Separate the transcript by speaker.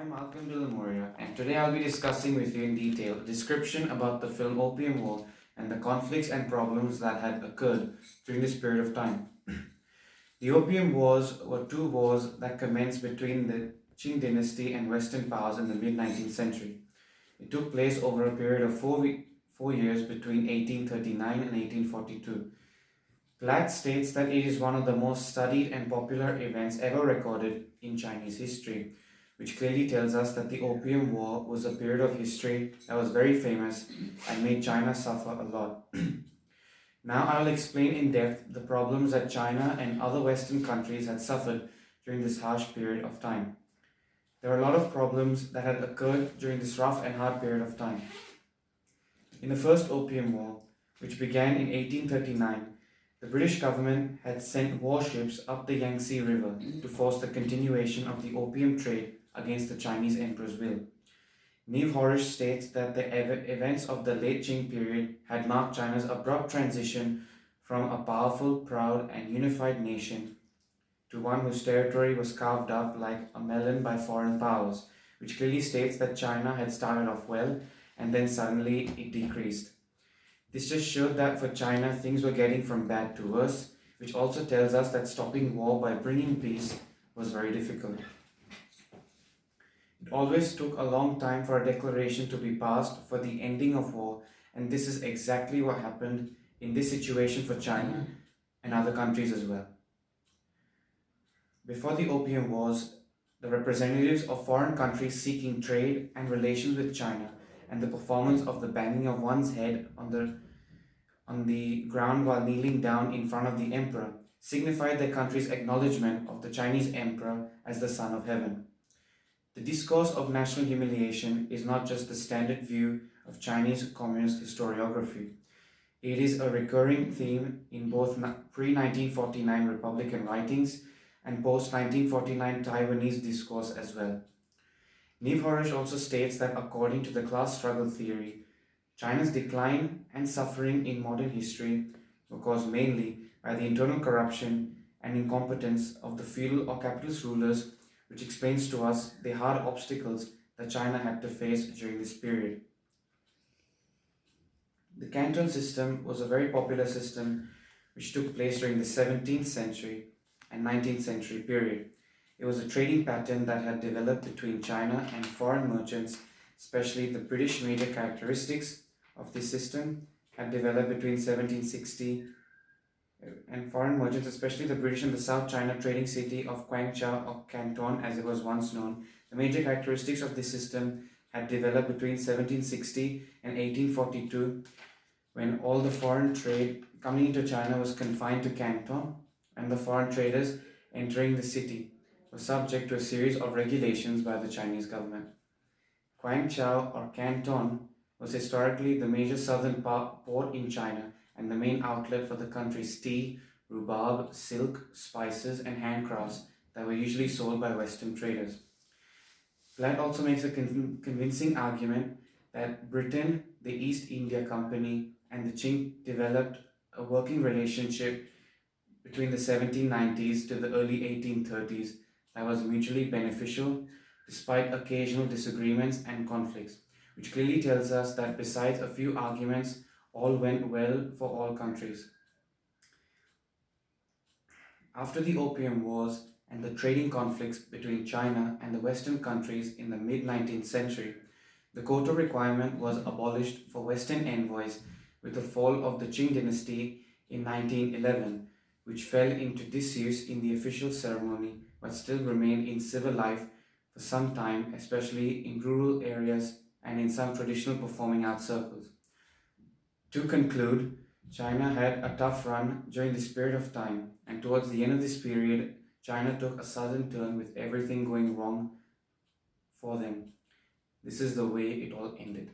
Speaker 1: I'm Malcolm de la Moria, and today I'll be discussing with you in detail a description about the film Opium War and the conflicts and problems that had occurred during this period of time. The Opium Wars were two wars that commenced between the Qing dynasty and Western powers in the mid 19th century. It took place over a period of 4 years between 1839 and 1842. Platt states that it is one of the most studied and popular events ever recorded in Chinese history, which clearly tells us that the Opium War was a period of history that was very famous and made China suffer a lot. Now I'll explain in depth the problems that China and other Western countries had suffered during this harsh period of time. There are a lot of problems that had occurred during this rough and hard period of time. In the First Opium War, which began in 1839, the British government had sent warships up the Yangtze River to force the continuation of the opium trade against the Chinese emperor's will. Neve Horish states that the events of the late Qing period had marked China's abrupt transition from a powerful, proud, and unified nation to one whose territory was carved up like a melon by foreign powers, which clearly states that China had started off well and then suddenly it decreased. This just showed that for China things were getting from bad to worse, which also tells us that stopping war by bringing peace was very difficult. It always took a long time for a declaration to be passed for the ending of war, and this is exactly what happened in this situation for China and other countries as well. Before the Opium Wars, the representatives of foreign countries seeking trade and relations with China and the performance of the banging of one's head on the ground while kneeling down in front of the emperor signified their country's acknowledgement of the Chinese emperor as the son of heaven. The discourse of national humiliation is not just the standard view of Chinese communist historiography. It is a recurring theme in both pre-1949 Republican writings and post-1949 Taiwanese discourse as well. Neve Horish also states that according to the class struggle theory, China's decline and suffering in modern history were caused mainly by the internal corruption and incompetence of the feudal or capitalist rulers, which explains to us the hard obstacles that China had to face during this period. The Canton system was a very popular system which took place during the 17th century and 19th century period. It was a trading pattern that had developed between China and foreign merchants, especially the British major characteristics of this system had developed between 1760 and foreign merchants, especially the British in the South China trading city of Guangzhou or Canton as it was once known. The major characteristics of this system had developed between 1760 and 1842 when all the foreign trade coming into China was confined to Canton and the foreign traders entering the city were subject to a series of regulations by the Chinese government. Guangzhou or Canton was historically the major southern port in China and the main outlet for the country's tea, rhubarb, silk, spices, and handcrafts that were usually sold by Western traders. Platt also makes a convincing argument that Britain, the East India Company, and the Qing developed a working relationship between the 1790s to the early 1830s that was mutually beneficial despite occasional disagreements and conflicts, which clearly tells us that besides a few arguments, all went well for all countries. After the Opium Wars and the trading conflicts between China and the Western countries in the mid-19th century, the quota requirement was abolished for Western envoys with the fall of the Qing dynasty in 1911, which fell into disuse in the official ceremony but still remained in civil life for some time, especially in rural areas and in some traditional performing arts circles. To conclude, China had a tough run during this period of time, and towards the end of this period, China took a sudden turn with everything going wrong for them. This is the way it all ended.